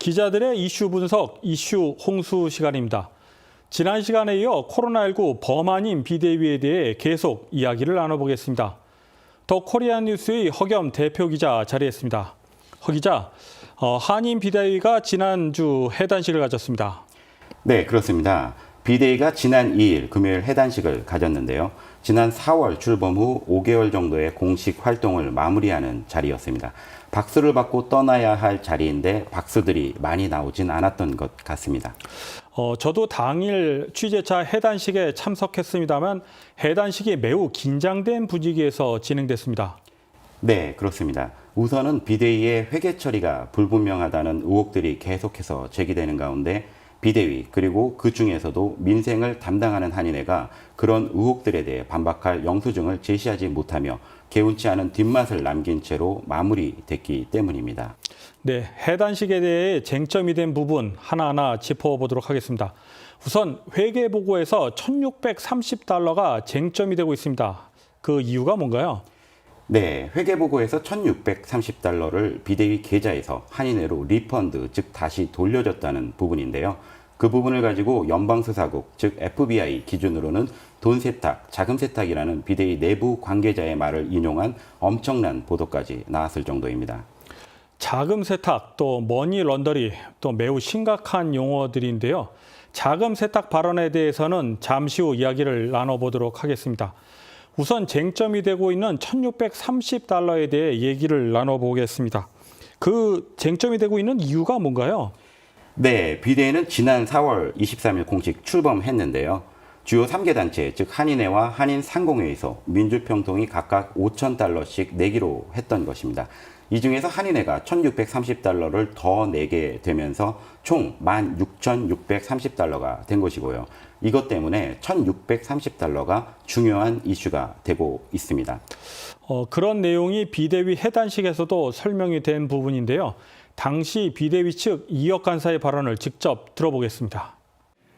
기자들의 이슈 분석, 이슈 홍수 시간입니다. 지난 시간에 이어 코로나19 범한인 비대위에 대해 계속 이야기를 나눠보겠습니다. 더 코리안 뉴스의 허겸 대표 기자 자리했습니다. 허 기자, 한인 비대위가 지난주 해단식을 가졌습니다. 네, 그렇습니다. 비대위가 지난 2일 금요일 해단식을 가졌는데요. 지난 4월 출범 후 5개월 정도의 공식 활동을 마무리하는 자리였습니다. 박수를 받고 떠나야 할 자리인데 박수들이 많이 나오진 않았던 것 같습니다. 저도 당일 취재차 해단식에 참석했습니다만 해단식이 매우 긴장된 분위기에서 진행됐습니다. 네, 그렇습니다. 우선은 비대위의 회계 처리가 불분명하다는 의혹들이 계속해서 제기되는 가운데 비대위 그리고 그 중에서도 민생을 담당하는 한인회가 그런 의혹들에 대해 반박할 영수증을 제시하지 못하며 개운치 않은 뒷맛을 남긴 채로 마무리됐기 때문입니다. 네, 해단식에 대해 쟁점이 된 부분 하나하나 짚어보도록 하겠습니다. 우선 회계보고에서 1,630달러가 쟁점이 되고 있습니다. 그 이유가 뭔가요? 네, 회계보고에서 1,630달러를 비대위 계좌에서 한인회로 리펀드, 즉 다시 돌려줬다는 부분인데요. 그 부분을 가지고 연방수사국, 즉 FBI 기준으로는 돈 세탁, 자금 세탁이라는 비대위 내부 관계자의 말을 인용한 엄청난 보도까지 나왔을 정도입니다. 자금 세탁, 또 머니 런더리, 또 매우 심각한 용어들인데요. 자금 세탁 발언에 대해서는 잠시 후 이야기를 나눠보도록 하겠습니다. 우선 쟁점이 되고 있는 1,630달러에 대해 얘기를 나눠보겠습니다. 그 쟁점이 되고 있는 이유가 뭔가요? 네, 비대위는 지난 4월 23일 공식 출범했는데요. 주요 3개 단체, 즉 한인회와 한인상공회에서 민주평통이 각각 5,000달러씩 내기로 했던 것입니다. 이 중에서 한인회가 1,630달러를 더 내게 되면서 총 16,630달러가 된 것이고요. 이것 때문에 1,630달러가 중요한 이슈가 되고 있습니다. 그런 내용이 비대위 해단식에서도 설명이 된 부분인데요. 당시 비대위 측 이혁 간사의 발언을 직접 들어보겠습니다.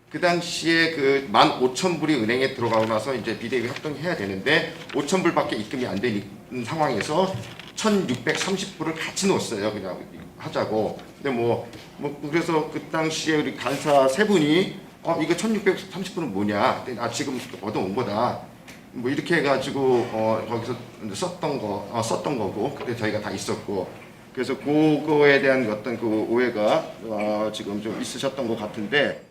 그 당시에 그 15,000불이 은행에 들어가고 나서 이제 비대위 활동해야 되는데 5,000불밖에 입금이 안 되는 상황에서 1,630불을 같이 넣었어요. 그냥 하자고. 근데 그래서 그 당시에 우리 간사 세 분이 이거 1,630불은 뭐냐? 지금 얻어온 거다. 이렇게 해가지고 거기서 썼던 거고, 그때 저희가 다 있었고, 그래서 그거에 대한 어떤 그 오해가 지금 좀 있으셨던 것 같은데.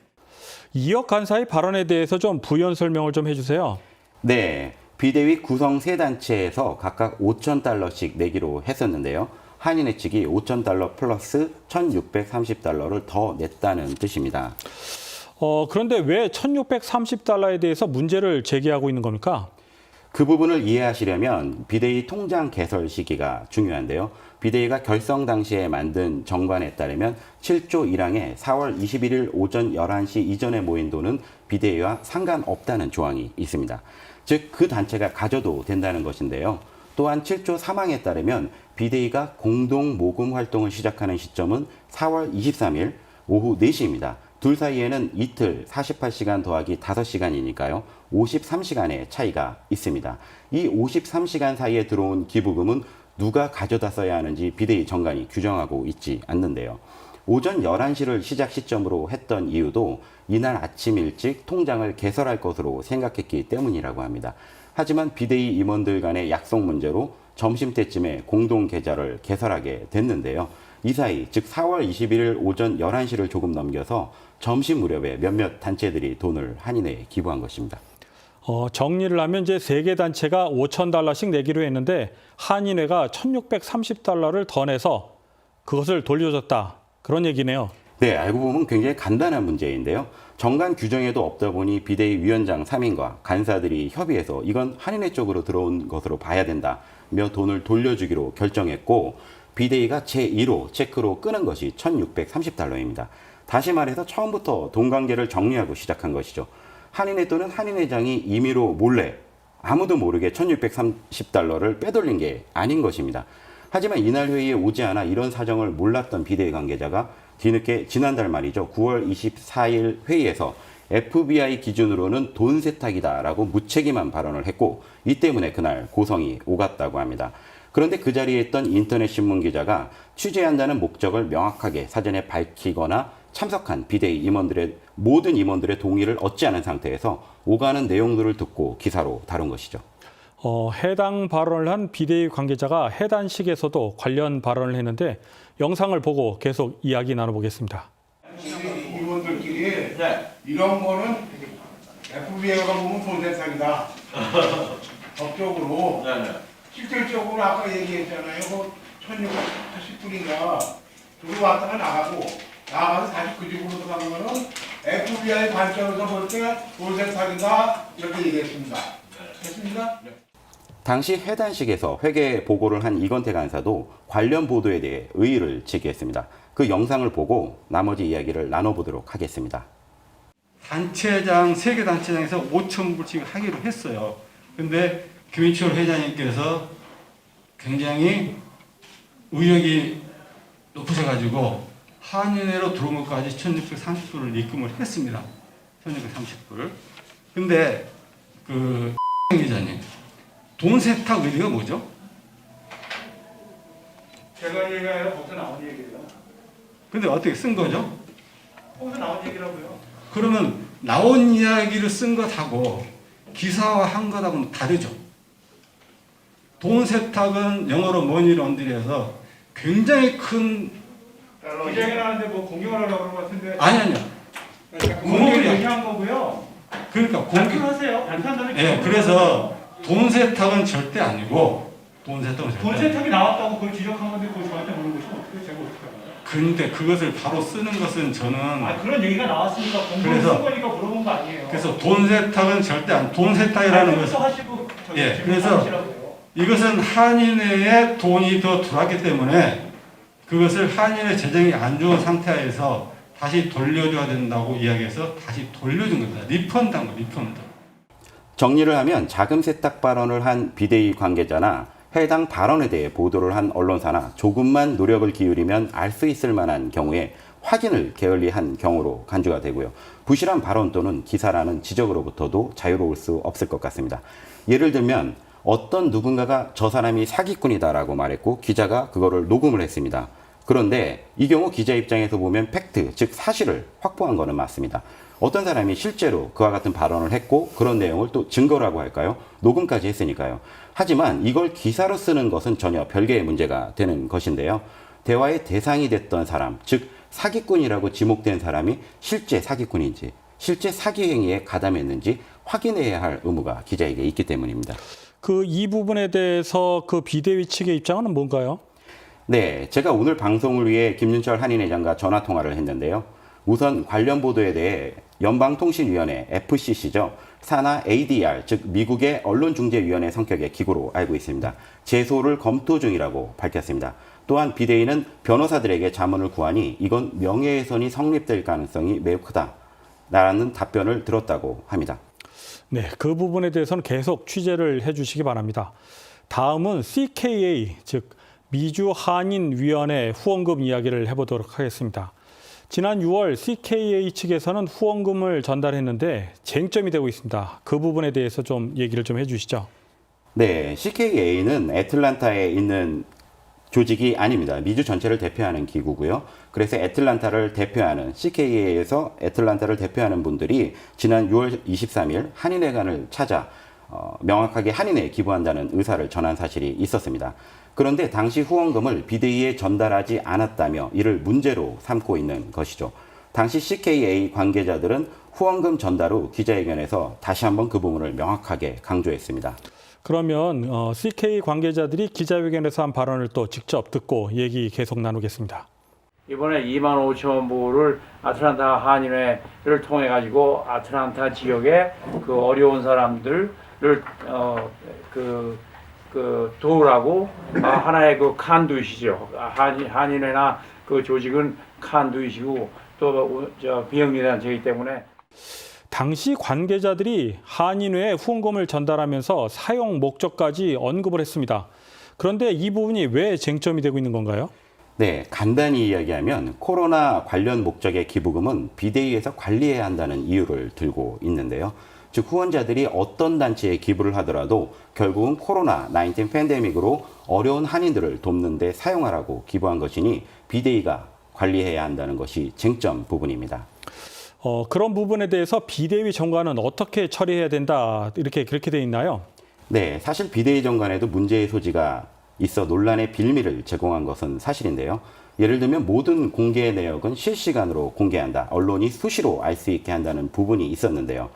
이혁 간사의 발언에 대해서 좀 부연 설명을 좀 해주세요. 네, 비대위 구성 세 단체에서 각각 5,000달러씩 내기로 했었는데요. 한인회 측이 5,000달러 플러스 1,630달러를 더 냈다는 뜻입니다. 그런데 왜 1,630달러에 대해서 문제를 제기하고 있는 겁니까? 그 부분을 이해하시려면 비대위 통장 개설 시기가 중요한데요. 비대위가 결성 당시에 만든 정관에 따르면 7조 1항에 4월 21일 오전 11시 이전에 모인 돈은 비대위와 상관없다는 조항이 있습니다. 즉, 그 단체가 가져도 된다는 것인데요. 또한 7조 3항에 따르면 비대위가 공동 모금 활동을 시작하는 시점은 4월 23일 오후 4시입니다. 둘 사이에는 이틀 48시간 더하기 5시간이니까요. 53시간의 차이가 있습니다. 이 53시간 사이에 들어온 기부금은 누가 가져다 써야 하는지 비대위 정관이 규정하고 있지 않는데요. 오전 11시를 시작 시점으로 했던 이유도 이날 아침 일찍 통장을 개설할 것으로 생각했기 때문이라고 합니다. 하지만 비대위 임원들 간의 약속 문제로 점심때쯤에 공동 계좌를 개설하게 됐는데요. 이 사이, 즉 4월 21일 오전 11시를 조금 넘겨서 점심 무렵에 몇몇 단체들이 돈을 한인회에 기부한 것입니다. 정리를 하면 이제 세 개 단체가 5,000달러씩 내기로 했는데 한인회가 1,630달러를 더 내서 그것을 돌려줬다. 그런 얘기네요. 네, 알고 보면 굉장히 간단한 문제인데요. 정관 규정에도 없다 보니 비대위 위원장 3인과 간사들이 협의해서 이건 한인회 쪽으로 들어온 것으로 봐야 된다며 돈을 돌려주기로 결정했고 비대위가 제1호 체크로 끄는 것이 1,630달러입니다. 다시 말해서 처음부터 돈 관계를 정리하고 시작한 것이죠. 한인회 또는 한인회장이 임의로 몰래 아무도 모르게 1,630달러를 빼돌린 게 아닌 것입니다. 하지만 이날 회의에 오지 않아 이런 사정을 몰랐던 비대위 관계자가 뒤늦게 지난달 말이죠. 9월 24일 회의에서 FBI 기준으로는 돈 세탁이다라고 무책임한 발언을 했고 이 때문에 그날 고성이 오갔다고 합니다. 그런데 그 자리에 있던 인터넷 신문 기자가 취재한다는 목적을 명확하게 사전에 밝히거나 참석한 비대위 모든 임원들의 동의를 얻지 않은 상태에서 오가는 내용들을 듣고 기사로 다룬 것이죠. 해당 발언을 한 비대위 관계자가 해단식에서도 관련 발언을 했는데 영상을 보고 계속 이야기 나눠보겠습니다. 임원들끼리 이런 거는 FBI가 보면 돈세상이다. 법적으로. 실질적으로 아까 얘기했잖아요. 그 1680불인가 들어 왔다가 나가서 다시 그 집으로 들어가면은 FBI 관점에서 볼 때 돈세상이다 이렇게 얘기했습니다. 됐습니다? 당시 해단식에서 회계 보고를 한 이건태 간사도 관련 보도에 대해 의의를 제기했습니다. 그 영상을 보고 나머지 이야기를 나눠보도록 하겠습니다. 단체장, 세계 단체장에서 5,000불씩 하기로 했어요. 근데 김인철 회장님께서 굉장히 의욕이 높으셔가지고 한인회로 들어온 것까지 1,630불을 입금을 했습니다. 1,630불. 근데 그 기자님, 돈 세탁 의미가 뭐죠? 제가 얘기가 아니라 거기서 나온 얘기예요. 근데 어떻게 쓴 거죠? 거기서 나온 얘기라고요. 그러면 나온 이야기를 쓴 것하고 기사화한 것하고는 다르죠. 돈 세탁은 영어로 머니 런드리에서 굉장히 큰 기자회견 하는데 뭐 공격을 하려고 그런 것 같은데. 아니요. 공격을 얘기한 거고요. 그러니까 발표하세요. 발표한다는 예, 그래서 돈 세탁은 절대 아니고 돈 세탁은 절대 돈 아니고. 세탁이 나왔다고 그걸 지적한 건데 그걸 저한테 물은 것이 어떻게 제가 어떻게 알아요? 그런데 그것을 바로 쓰는 것은 저는 그런 얘기가 나왔으니까 공부를 그래서- 쓴 거니까 물어본 거 아니에요. 그래서 돈 세탁은 절대 안 돈 세탁이라는 것도 것은 하시고 예, 그래서 이것은 한인회에 돈이 더 들어왔기 때문에 그것을 한인회 재정이 안 좋은 상태에서 다시 돌려줘야 된다고 이야기해서 다시 돌려준 겁니다. 리펀드한 거, 리펀드. 정리를 하면 자금 세탁 발언을 한 비대위 관계자나 해당 발언에 대해 보도를 한 언론사나 조금만 노력을 기울이면 알 수 있을 만한 경우에 확인을 게을리한 경우로 간주가 되고요. 부실한 발언 또는 기사라는 지적으로부터도 자유로울 수 없을 것 같습니다. 예를 들면 어떤 누군가가 저 사람이 사기꾼이다라고 말했고 기자가 그거를 녹음을 했습니다. 그런데 이 경우 기자 입장에서 보면 팩트, 즉 사실을 확보한 거는 맞습니다. 어떤 사람이 실제로 그와 같은 발언을 했고 그런 내용을 또 증거라고 할까요? 녹음까지 했으니까요. 하지만 이걸 기사로 쓰는 것은 전혀 별개의 문제가 되는 것인데요. 대화의 대상이 됐던 사람, 즉 사기꾼이라고 지목된 사람이 실제 사기꾼인지 실제 사기 행위에 가담했는지 확인해야 할 의무가 기자에게 있기 때문입니다. 이 부분에 대해서 그 비대위 측의 입장은 뭔가요? 네, 제가 오늘 방송을 위해 김윤철 한인회장과 전화 통화를 했는데요. 우선 관련 보도에 대해 연방통신위원회 FCC죠. 산하 ADR, 즉 미국의 언론중재위원회 성격의 기구로 알고 있습니다. 제소를 검토 중이라고 밝혔습니다. 또한 비대위는 변호사들에게 자문을 구하니 이건 명예훼손이 성립될 가능성이 매우 크다라는 답변을 들었다고 합니다. 네, 그 부분에 대해서는 계속 취재를 해주시기 바랍니다. 다음은 CKA, 즉 미주 한인위원회 후원금 이야기를 해보도록 하겠습니다. 지난 6월 CKA 측에서는 후원금을 전달했는데 쟁점이 되고 있습니다. 그 부분에 대해서 좀 얘기를 좀 해주시죠. 네, CKA는 애틀란타에 있는 조직이 아닙니다. 미주 전체를 대표하는 기구고요. 그래서 애틀란타를 대표하는 CKA에서 애틀란타를 대표하는 분들이 지난 6월 23일 한인회관을 찾아 명확하게 한인회에 기부한다는 의사를 전한 사실이 있었습니다. 그런데 당시 후원금을 비대위에 전달하지 않았다며 이를 문제로 삼고 있는 것이죠. 당시 CKA 관계자들은 후원금 전달 후 기자회견에서 다시 한번 그 부분을 명확하게 강조했습니다. 그러면 CK 관계자들이 기자회견에서 한 발언을 또 직접 듣고 얘기 계속 나누겠습니다. 이번에 2만 5천 불을 아틀란타 한인회를 통해 가지고 아틀란타 지역의 그 어려운 사람들을 도우라고 하나의 그 칸두이시죠. 한인회나 그 조직은 칸두이시고 또 비영리단체이기 때문에. 당시 관계자들이 한인회에 후원금을 전달하면서 사용 목적까지 언급을 했습니다. 그런데 이 부분이 왜 쟁점이 되고 있는 건가요? 네, 간단히 이야기하면 코로나 관련 목적의 기부금은 비대위에서 관리해야 한다는 이유를 들고 있는데요. 즉 후원자들이 어떤 단체에 기부를 하더라도 결국은 코로나19 팬데믹으로 어려운 한인들을 돕는 데 사용하라고 기부한 것이니 비대위가 관리해야 한다는 것이 쟁점 부분입니다. 그런 부분에 대해서 비대위 정관은 어떻게 처리해야 된다 그렇게 돼 있나요? 네, 사실 비대위 정관에도 문제의 소지가 있어 논란의 빌미를 제공한 것은 사실인데요. 예를 들면 모든 공개 내역은 실시간으로 공개한다. 언론이 수시로 알 수 있게 한다는 부분이 있었는데요.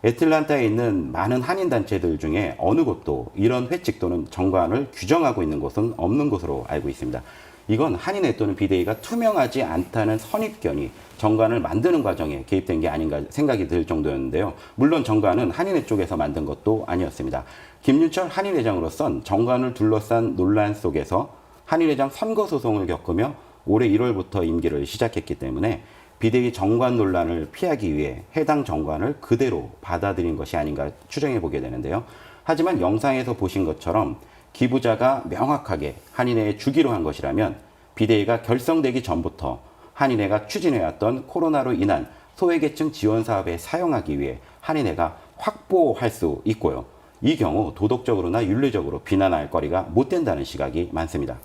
애틀란타에 있는 많은 한인 단체들 중에 어느 곳도 이런 회칙 또는 정관을 규정하고 있는 곳은 없는 것으로 알고 있습니다. 이건 한인회 또는 비대위가 투명하지 않다는 선입견이 정관을 만드는 과정에 개입된 게 아닌가 생각이 들 정도였는데요. 물론 정관은 한인회 쪽에서 만든 것도 아니었습니다. 김윤철 한인회장으로선 정관을 둘러싼 논란 속에서 한인회장 선거 소송을 겪으며 올해 1월부터 임기를 시작했기 때문에 비대위 정관 논란을 피하기 위해 해당 정관을 그대로 받아들인 것이 아닌가 추정해 보게 되는데요. 하지만 영상에서 보신 것처럼 기부자가 명확하게 한인회에 주기로 한 것이라면 비대위가 결성되기 전부터 한인회가 추진해왔던 코로나로 인한 소외계층 지원 사업에 사용하기 위해 한인회가 확보할 수 있고요. 이 경우 도덕적으로나 윤리적으로 비난할 거리가 못 된다는 시각이 많습니다.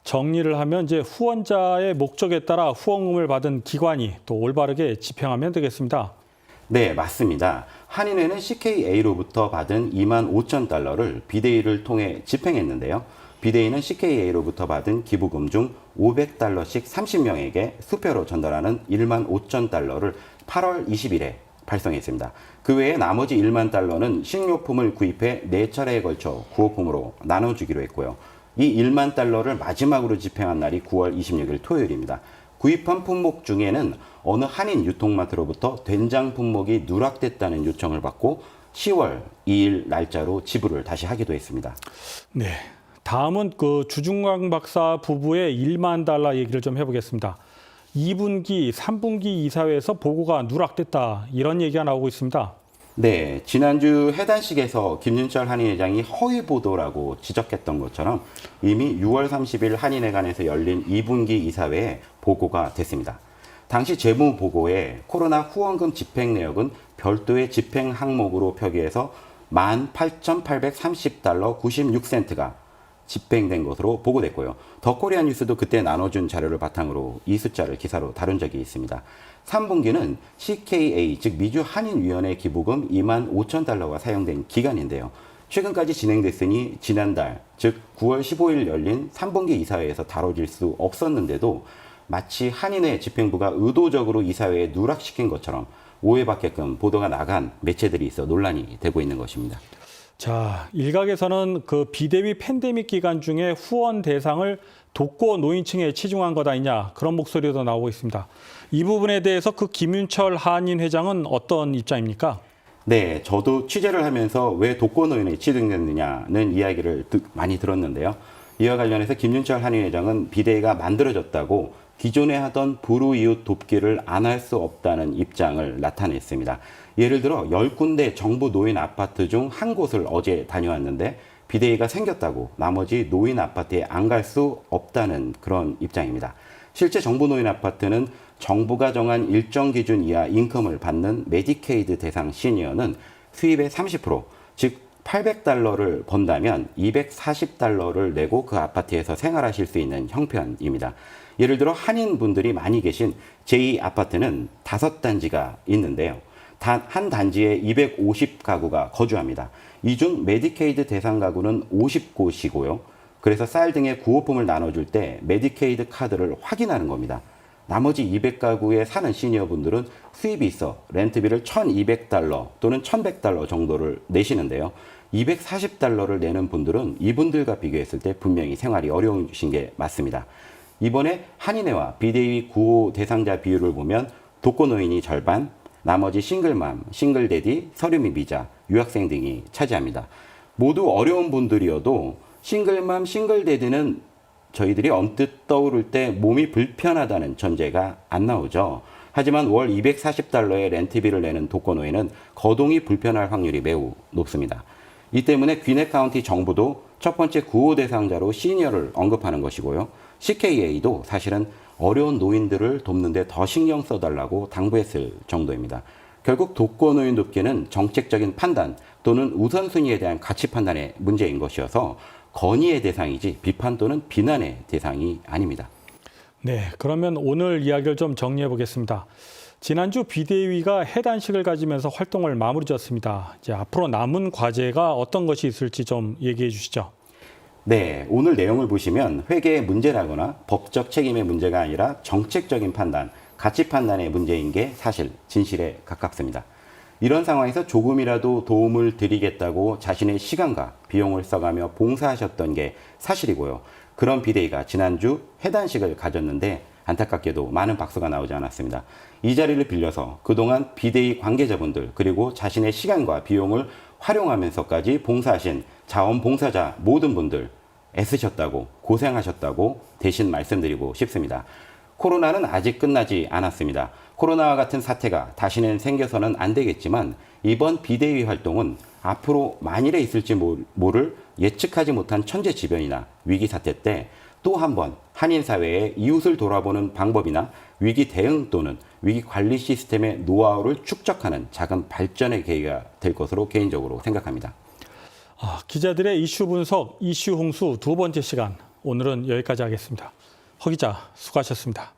정리를 하면 이제 후원자의 목적에 따라 후원금을 받은 기관이 또 올바르게 집행하면 되겠습니다. 네, 맞습니다. 한인회는 CKA로부터 받은 25,000달러를 비대위를 통해 집행했는데요. 비대위는 CKA로부터 받은 기부금 중 500달러씩 30명에게 수표로 전달하는 15,000달러를 8월 20일에 발송했습니다. 그 외에 나머지 1만 달러는 식료품을 구입해 4차례에 걸쳐 구호품으로 나눠주기로 했고요. 이 1만 달러를 마지막으로 집행한 날이 9월 26일 토요일입니다. 구입한 품목 중에는 어느 한인 유통마트로부터 된장 품목이 누락됐다는 요청을 받고 10월 2일 날짜로 지불을 다시 하기도 했습니다. 네, 다음은 주중광 박사 부부의 1만 달러 얘기를 좀 해보겠습니다. 2분기, 3분기 이사회에서 보고가 누락됐다 이런 얘기가 나오고 있습니다. 네, 지난주 해단식에서 김윤철 한인회장이 허위 보도라고 지적했던 것처럼 이미 6월 30일 한인회관에서 열린 2분기 이사회에 보고가 됐습니다. 당시 재무 보고에 코로나 후원금 집행 내역은 별도의 집행 항목으로 표기해서 18,830달러 96센트가 집행된 것으로 보고됐고요. 더 코리아 뉴스도 그때 나눠준 자료를 바탕으로 이 숫자를 기사로 다룬 적이 있습니다. 3분기는 CKA, 즉 미주 한인위원회 기부금 25,000달러가 사용된 기간인데요. 최근까지 진행됐으니 지난달, 즉 9월 15일 열린 3분기 이사회에서 다뤄질 수 없었는데도 마치 한인회 집행부가 의도적으로 이사회에 누락시킨 것처럼 오해받게끔 보도가 나간 매체들이 있어 논란이 되고 있는 것입니다. 자, 일각에서는 비대위 팬데믹 기간 중에 후원 대상을 독거 노인층에 치중한 것 아니냐 그런 목소리도 나오고 있습니다. 이 부분에 대해서 김윤철 한인 회장은 어떤 입장입니까? 네, 저도 취재를 하면서 왜 독거 노인에 치중됐느냐는 이야기를 많이 들었는데요. 이와 관련해서 김윤철 한인 회장은 비대위가 만들어졌다고 기존에 하던 불우이웃 돕기를 안 할 수 없다는 입장을 나타냈습니다. 예를 들어 10군데 정부 노인 아파트 중 한 곳을 어제 다녀왔는데 비대위가 생겼다고 나머지 노인 아파트에 안 갈 수 없다는 그런 입장입니다. 실제 정부 노인 아파트는 정부가 정한 일정 기준 이하 인컴을 받는 메디케이드 대상 시니어는 수입의 30%, 즉 800달러를 번다면 240달러를 내고 그 아파트에서 생활하실 수 있는 형편입니다. 예를 들어 한인분들이 많이 계신 제2아파트는 5단지가 있는데요. 단 한 단지에 250가구가 거주합니다. 이 중 메디케이드 대상 가구는 50곳이고요. 그래서 쌀 등의 구호품을 나눠줄 때 메디케이드 카드를 확인하는 겁니다. 나머지 200가구에 사는 시니어분들은 수입이 있어 렌트비를 1,200달러 또는 1,100달러 정도를 내시는데요. 240달러를 내는 분들은 이분들과 비교했을 때 분명히 생활이 어려우신 게 맞습니다. 이번에 한인회와 비대위 구호 대상자 비율을 보면 독거노인이 절반, 나머지 싱글맘, 싱글데디, 서류미 비자, 유학생 등이 차지합니다. 모두 어려운 분들이어도 싱글맘, 싱글데디는 저희들이 언뜻 떠오를 때 몸이 불편하다는 전제가 안 나오죠. 하지만 월 240달러의 렌트비를 내는 독거노인은 거동이 불편할 확률이 매우 높습니다. 이 때문에 귀넷 카운티 정부도 첫 번째 구호 대상자로 시니어를 언급하는 것이고요. CKA도 사실은 어려운 노인들을 돕는 데 더 신경 써달라고 당부했을 정도입니다. 결국 독거노인 돕기는 정책적인 판단 또는 우선순위에 대한 가치 판단의 문제인 것이어서 건의의 대상이지 비판 또는 비난의 대상이 아닙니다. 네, 그러면 오늘 이야기를 좀 정리해 보겠습니다. 지난주 비대위가 해단식을 가지면서 활동을 마무리 지었습니다. 이제 앞으로 남은 과제가 어떤 것이 있을지 좀 얘기해 주시죠. 네, 오늘 내용을 보시면 회계의 문제라거나 법적 책임의 문제가 아니라 정책적인 판단, 가치 판단의 문제인 게 사실 진실에 가깝습니다. 이런 상황에서 조금이라도 도움을 드리겠다고 자신의 시간과 비용을 써가며 봉사하셨던 게 사실이고요. 그런 비대위가 지난주 해단식을 가졌는데 안타깝게도 많은 박수가 나오지 않았습니다. 이 자리를 빌려서 그동안 비대위 관계자분들 그리고 자신의 시간과 비용을 활용하면서까지 봉사하신 자원봉사자 모든 분들 애쓰셨다고 고생하셨다고 대신 말씀드리고 싶습니다. 코로나는 아직 끝나지 않았습니다. 코로나와 같은 사태가 다시는 생겨서는 안 되겠지만 이번 비대위 활동은 앞으로 만일에 있을지 모를 예측하지 못한 천재지변이나 위기 사태 때 또 한 번 한인 사회의 이웃을 돌아보는 방법이나 위기 대응 또는 위기 관리 시스템의 노하우를 축적하는 작은 발전의 계기가 될 것으로 개인적으로 생각합니다. 기자들의 이슈 분석, 이슈 홍수 두 번째 시간. 오늘은 여기까지 하겠습니다. 허 기자, 수고하셨습니다.